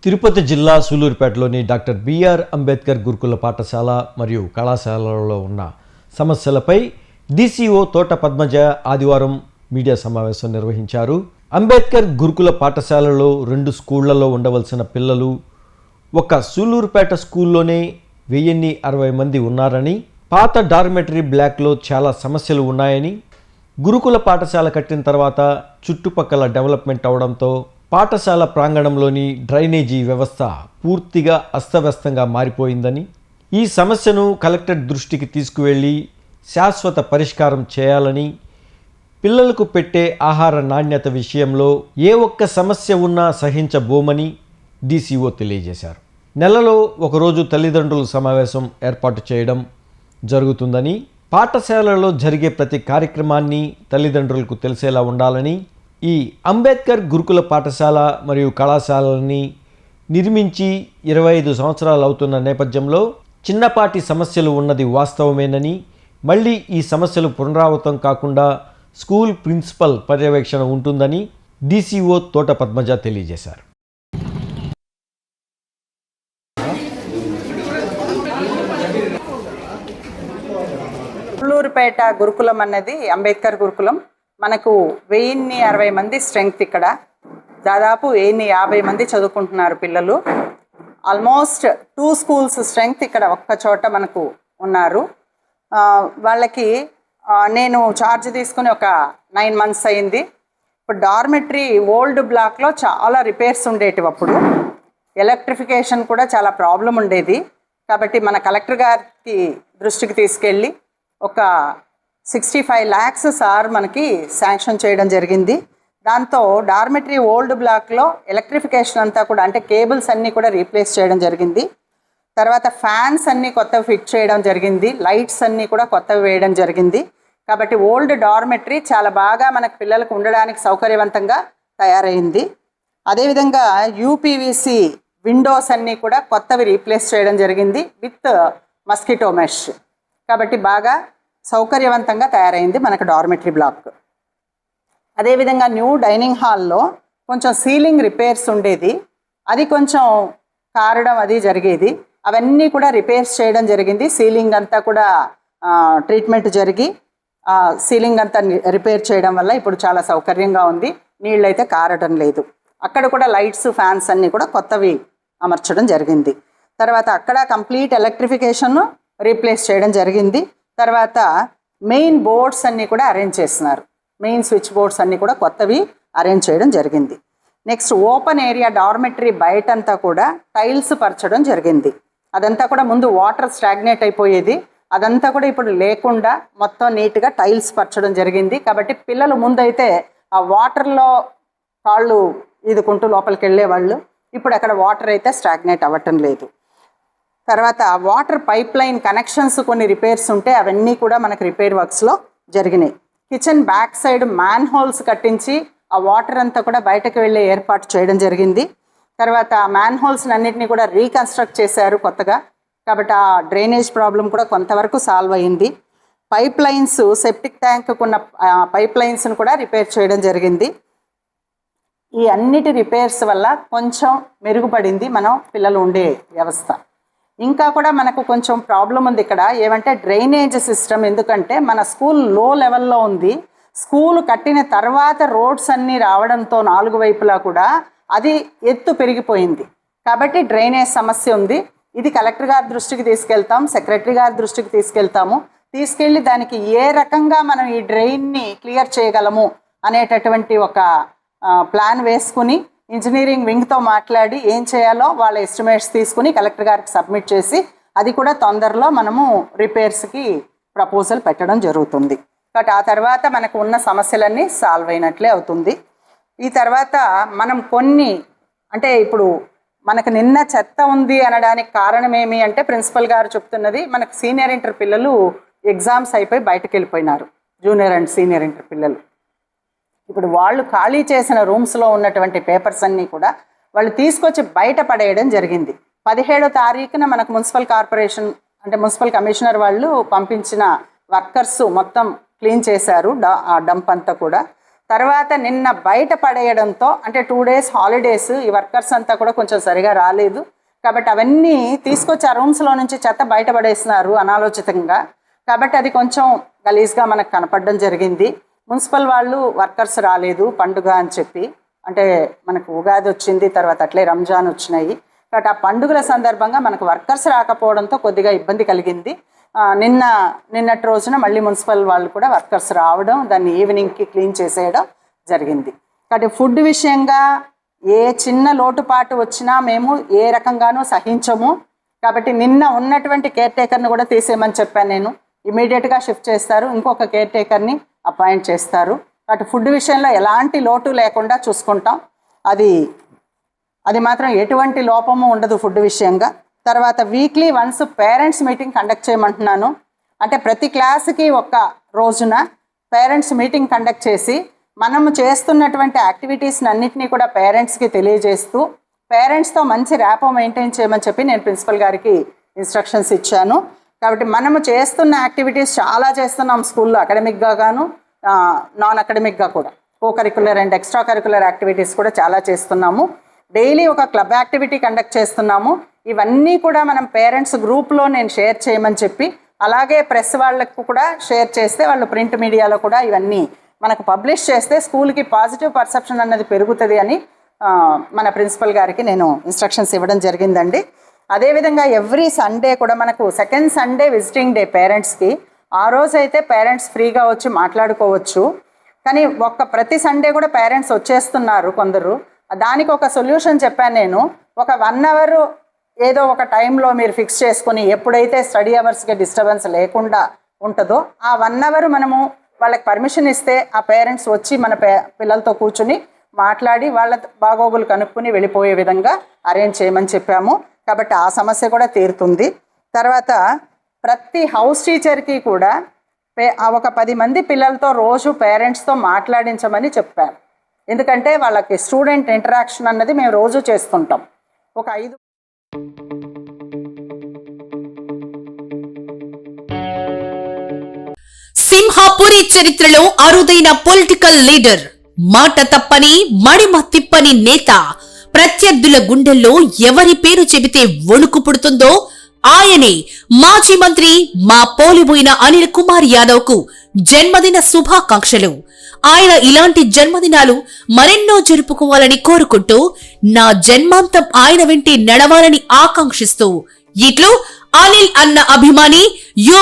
తిరుపతి జిల్లా సూలూరుపేటలోని doctor BR Ambedkar గురుకుల పాఠశాల మరియు కళాశాలలో ఉన్న సమస్యలపై డీసీఓ తోట పద్మజ ఆదివారం మీడియా సమావేశం నిర్వహించారు. అంబేద్కర్ గురుకుల పాఠశాలలో 2 స్కూళ్లలో ఉండవలసిన పిల్లలు ఒక సూలూరుపేట స్కూల్లోనే 1060 మంది ఉన్నారని, పాత డార్మెటరీ బ్లాక్లో చాలా సమస్యలు ఉన్నాయని, గురుకుల పాఠశాల కట్టిన తర్వాత చుట్టుపక్కల డెవలప్మెంట్ అవడంతో పాఠశాల ప్రాంగణంలోని డ్రైనేజీ వ్యవస్థ పూర్తిగా అస్తవ్యస్తంగా మారిపోయిందని, ఈ సమస్యను కలెక్టర్ దృష్టికి తీసుకువెళ్ళి శాశ్వత పరిష్కారం చేయాలని, పిల్లలకు పెట్టే ఆహార నాణ్యత విషయంలో ఏ ఒక్క సమస్య ఉన్నా సహించబోమని డీసీఓ తెలియజేశారు. నెలలో ఒకరోజు తల్లిదండ్రుల సమావేశం ఏర్పాటు చేయడం జరుగుతుందని, పాఠశాలలో జరిగే ప్రతి కార్యక్రమాన్ని తల్లిదండ్రులకు తెలిసేలా ఉండాలని, ఈ అంబేద్కర్ గురుకుల పాఠశాల మరియు కళాశాలని నిర్మించి 25 సంవత్సరాలు అవుతున్న నేపథ్యంలో చిన్నపాటి సమస్యలు ఉన్నది వాస్తవమేనని, మళ్ళీ ఈ సమస్యలు పునరావృతం కాకుండా స్కూల్ ప్రిన్సిపల్ పర్యవేక్షణ ఉంటుందని డీసీఓ తోట పద్మజ తెలియజేశారు. సూలూరుపేట గురుకులం అన్నది అంబేద్కర్ గురుకులం. మనకు 1060 మంది స్ట్రెంగ్త్, ఇక్కడ దాదాపు 1050 మంది చదువుకుంటున్నారు పిల్లలు. ఆల్మోస్ట్ 2 స్కూల్స్ స్ట్రెంగ్త్ ఇక్కడ ఒక్క చోట మనకు ఉన్నారు. వాళ్ళకి నేను ఛార్జ్ తీసుకుని ఒక 9 మంత్స్ అయింది. ఇప్పుడు డార్మెటరీ ఓల్డ్ బ్లాక్లో చాలా రిపేర్స్ ఉండేటివి, అప్పుడు ఎలక్ట్రిఫికేషన్ కూడా చాలా ప్రాబ్లం ఉండేది. కాబట్టి మన కలెక్టర్ గారికి దృష్టికి తీసుకెళ్ళి ఒక 65 lakhs సార్ మనకి శాంక్షన్ చేయడం జరిగింది. దాంతో డార్మెటరీ ఓల్డ్ బ్లాక్లో ఎలక్ట్రిఫికేషన్ అంతా కూడా, అంటే కేబుల్స్ అన్నీ కూడా రీప్లేస్ చేయడం జరిగింది. తర్వాత ఫ్యాన్స్ అన్నీ కొత్తవి ఫిట్ చేయడం జరిగింది, లైట్స్ అన్నీ కూడా కొత్తవి వేయడం జరిగింది. కాబట్టి ఓల్డ్ డార్మెటరీ చాలా బాగా మనకు పిల్లలకు ఉండడానికి సౌకర్యవంతంగా తయారైంది. అదేవిధంగా యూపీవీసీ విండోస్ అన్నీ కూడా కొత్తవి రీప్లేస్ చేయడం జరిగింది విత్ మస్కిటో మెష్. కాబట్టి బాగా సౌకర్యవంతంగా తయారైంది మనకు డార్మెటరీ బ్లాక్. అదేవిధంగా న్యూ డైనింగ్ హాల్లో కొంచెం సీలింగ్ రిపేర్స్ ఉండేది, అది కొంచెం కారడం అది జరిగేది. అవన్నీ కూడా రిపేర్స్ చేయడం జరిగింది. సీలింగ్ అంతా కూడా ట్రీట్మెంట్ జరిగి సీలింగ్ అంతా రిపేర్ చేయడం వల్ల ఇప్పుడు చాలా సౌకర్యంగా ఉంది, నీళ్ళైతే కారడం లేదు. అక్కడ కూడా లైట్స్ ఫ్యాన్స్ అన్నీ కూడా కొత్తవి అమర్చడం జరిగింది. తర్వాత అక్కడ కంప్లీట్ ఎలక్ట్రిఫికేషన్ రీప్లేస్ చేయడం జరిగింది. తర్వాత మెయిన్ బోర్డ్స్ అన్నీ కూడా అరేంజ్ చేస్తున్నారు, మెయిన్ స్విచ్ బోర్డ్స్ అన్నీ కూడా కొత్తవి అరేంజ్ చేయడం జరిగింది. నెక్స్ట్ ఓపెన్ ఏరియా డార్మెటరీ బయటంతా కూడా టైల్స్ పరచడం జరిగింది. అదంతా కూడా ముందు వాటర్ స్టాగ్నేట్ అయిపోయేది, అదంతా కూడా ఇప్పుడు లేకుండా మొత్తం నీట్గా టైల్స్ పరచడం జరిగింది. కాబట్టి పిల్లలు ముందైతే ఆ వాటర్లో కాళ్ళు ఈదుకుంటూ లోపలికి వెళ్ళేవాళ్ళు, ఇప్పుడు అక్కడ వాటర్ అయితే స్టాగ్నేట్ అవ్వటం లేదు. తర్వాత వాటర్ పైప్ లైన్ కనెక్షన్స్ కొన్ని రిపేర్స్ ఉంటే అవన్నీ కూడా మనకు రిపేర్ వర్క్స్లో జరిగినాయి. Kitchen back side man holes కట్టించి ఆ వాటర్ అంతా కూడా బయటకు వెళ్ళే ఏర్పాటు చేయడం జరిగింది. తర్వాత మ్యాన్ హోల్స్ని అన్నింటినీ కూడా రీకన్స్ట్రక్ట్ చేశారు కొత్తగా. కాబట్టి ఆ డ్రైనేజ్ ప్రాబ్లం కూడా కొంతవరకు సాల్వ్ అయ్యింది. పైప్ లైన్స్, సెప్టిక్ ట్యాంకుకున్న పైప్ లైన్స్ను కూడా రిపేర్ చేయడం జరిగింది. ఈ అన్నిటి రిపేర్స్ వల్ల కొంచెం మెరుగుపడింది మనం పిల్లలు ఉండే వ్యవస్థ. ఇంకా కూడా మనకు కొంచెం ప్రాబ్లం ఉంది ఇక్కడ, ఏమంటే డ్రైనేజ్ సిస్టమ్. ఎందుకంటే మన స్కూల్ లో లెవెల్లో ఉంది, స్కూల్ కట్టిన తర్వాత రోడ్స్ అన్నీ రావడంతో 4 వైపులా కూడా అది ఎత్తు పెరిగిపోయింది. కాబట్టి డ్రైనేజ్ సమస్య ఉంది. ఇది కలెక్టర్ గారి దృష్టికి తీసుకెళ్తాం, సెక్రటరీ గారి దృష్టికి తీసుకెళ్తాము. తీసుకెళ్ళి దానికి ఏ రకంగా మనం ఈ డ్రైన్ని క్లియర్ చేయగలము అనేటటువంటి ఒక ప్లాన్ వేసుకుని ఇంజనీరింగ్ వింగ్తో మాట్లాడి ఏం చేయాలో వాళ్ళ ఎస్టిమేట్స్ తీసుకుని కలెక్టర్ గారికి సబ్మిట్ చేసి అది కూడా తొందరలో మనము రిపేర్స్కి ప్రపోజల్ పెట్టడం జరుగుతుంది. బట్ ఆ తర్వాత మనకు ఉన్న సమస్యలన్నీ సాల్వ్ అయినట్లే అవుతుంది. ఈ తర్వాత మనం కొన్ని, అంటే ఇప్పుడు మనకు నిన్న చెత్త ఉంది అనడానికి కారణం ఏమి అంటే ప్రిన్సిపల్ గారు చెప్తున్నది, మనకు సీనియర్ ఇంటర్ పిల్లలు ఎగ్జామ్స్ అయిపోయి బయటకు వెళ్ళిపోయినారు, జూనియర్ అండ్ సీనియర్ ఇంటర్ పిల్లలు. ఇప్పుడు వాళ్ళు ఖాళీ చేసిన రూమ్స్లో ఉన్నటువంటి పేపర్స్ అన్నీ కూడా వాళ్ళు తీసుకొచ్చి బయట పడేయడం జరిగింది. 17వ తారీఖున మనకు మున్సిపల్ కార్పొరేషన్ అంటే మున్సిపల్ కమిషనర్ వాళ్ళు పంపించిన వర్కర్స్ మొత్తం క్లీన్ చేశారు ఆ డంప్ అంతా కూడా. తర్వాత నిన్న బయట పడేయడంతో, అంటే 2 days హాలిడేస్, ఈ వర్కర్స్ అంతా కూడా కొంచెం సరిగా రాలేదు కాబట్టి అవన్నీ తీసుకొచ్చి ఆ రూమ్స్లో నుంచి చెత్త బయట పడేస్తున్నారు అనాలోచితంగా. కాబట్టి అది కొంచెం గలీజ్గా మనకు కనపడడం జరిగింది. మున్సిపల్ వాళ్ళు వర్కర్స్ రాలేదు పండుగ అని చెప్పి, అంటే మనకు ఉగాది వచ్చింది, తర్వాత అట్లే రంజాన్ వచ్చినాయి కాబట్టి ఆ పండుగల సందర్భంగా మనకు వర్కర్స్ రాకపోవడంతో కొద్దిగా ఇబ్బంది కలిగింది. నిన్నటి రోజున మళ్ళీ మున్సిపల్ వాళ్ళు కూడా వర్కర్స్ రావడం, దాన్ని ఈవినింగ్కి క్లీన్ చేసేయడం జరిగింది. కాబట్టి ఫుడ్ విషయంగా ఏ చిన్న లోటుపాటు వచ్చినా మేము ఏ రకంగానూ సహించము. కాబట్టి నిన్న ఉన్నటువంటి కేర్ టేకర్ని కూడా తీసేయమని చెప్పాను నేను. ఇమీడియట్గా షిఫ్ట్ చేస్తారు, ఇంకొక కేర్ టేకర్ని అపాయింట్ చేస్తారు. కాబట్టి ఫుడ్ విషయంలో ఎలాంటి లోటు లేకుండా చూసుకుంటాం. అది మాత్రం ఎటువంటి లోపము ఉండదు ఫుడ్ విషయంగా. తర్వాత weekly once parents meeting conduct చేయమంటున్నాను. అంటే ప్రతి క్లాస్కి ఒక్క రోజున పేరెంట్స్ మీటింగ్ కండక్ట్ చేసి మనము చేస్తున్నటువంటి యాక్టివిటీస్ని అన్నింటినీ కూడా పేరెంట్స్కి తెలియజేస్తూ పేరెంట్స్తో మంచి ర్యాపో మెయింటైన్ చేయమని చెప్పి నేను ప్రిన్సిపల్ గారికి ఇన్స్ట్రక్షన్స్ ఇచ్చాను. కాబట్టి మనము చేస్తున్న యాక్టివిటీస్ చాలా చేస్తున్నాం స్కూల్లో, అకాడమిక్గా గాను నాన్ అకాడమిక్గా కూడా. Curricular and extra curricular activities కూడా చాలా చేస్తున్నాము. డైలీ ఒక క్లబ్ యాక్టివిటీ కండక్ట్ చేస్తున్నాము. ఇవన్నీ కూడా మనం పేరెంట్స్ గ్రూప్లో నేను షేర్ చేయమని చెప్పి, అలాగే ప్రెస్ వాళ్ళకు కూడా షేర్ చేస్తే వాళ్ళు ప్రింట్ మీడియాలో కూడా ఇవన్నీ మనకు పబ్లిష్ చేస్తే స్కూల్కి పాజిటివ్ పర్సెప్షన్ అన్నది పెరుగుతుంది అని మన ప్రిన్సిపల్ గారికి నేను ఇన్స్ట్రక్షన్స్ ఇవ్వడం జరిగిందండి. అదేవిధంగా ఎవ్రీ సండే కూడా మనకు సెకండ్ సండే విజిటింగ్ డే పేరెంట్స్కి. ఆ రోజు అయితే పేరెంట్స్ ఫ్రీగా వచ్చి మాట్లాడుకోవచ్చు. కానీ ప్రతి సండే కూడా పేరెంట్స్ వచ్చేస్తున్నారు కొందరు. దానికి ఒక సొల్యూషన్ చెప్పాను నేను. ఒక 1 hour ఏదో ఒక టైంలో మీరు ఫిక్స్ చేసుకొని ఎప్పుడైతే స్టడీ అవర్స్కి డిస్టర్బెన్స్ లేకుండా ఉంటుందో ఆ 1 hour మనము వాళ్ళకి పర్మిషన్ ఇస్తే ఆ పేరెంట్స్ వచ్చి మన పిల్లలతో కూర్చుని మాట్లాడి వాళ్ళ బాగోగులు కనుక్కొని వెళ్ళిపోయే విధంగా అరేంజ్ చేయమని చెప్పాము. కాబట్టి ఆ సమస్య కూడా తీరుతుంది. తర్వాత ప్రతి హౌస్ టీచర్కి కూడా ఒక 10 మంది పిల్లలతో రోజు పేరెంట్స్తో మాట్లాడించమని చెప్పాను. ఎందుకంటే వాళ్ళకి స్టూడెంట్ ఇంటరాక్షన్ అన్నది మేము రోజు చేస్తుంటాం. ఒక 5 సింహాపురి చరిత్రలో అరుదైన పొలిటికల్ లీడర్, మాట తప్పని మడిమ తిప్పని నేత, ప్రత్యర్థుల గుండెల్లో ఎవరి పేరు చెబితే వణుకు పుడుతుందో ఆయనే మాజీ మంత్రి మా పోలిబోయిన అనిల్ కుమార్ యాదవ్ కు జన్మదిన శుభాకాంక్షలు. ఆయన ఇలాంటి జన్మదినాలు మరెన్నో జరుపుకోవాలని కోరుకుంటూ నా జన్మాంతం ఆయన వెంటే నడవాలని ఆకాంక్షిస్తూ ఇట్లు అనిల్ అన్న అభిమాని యు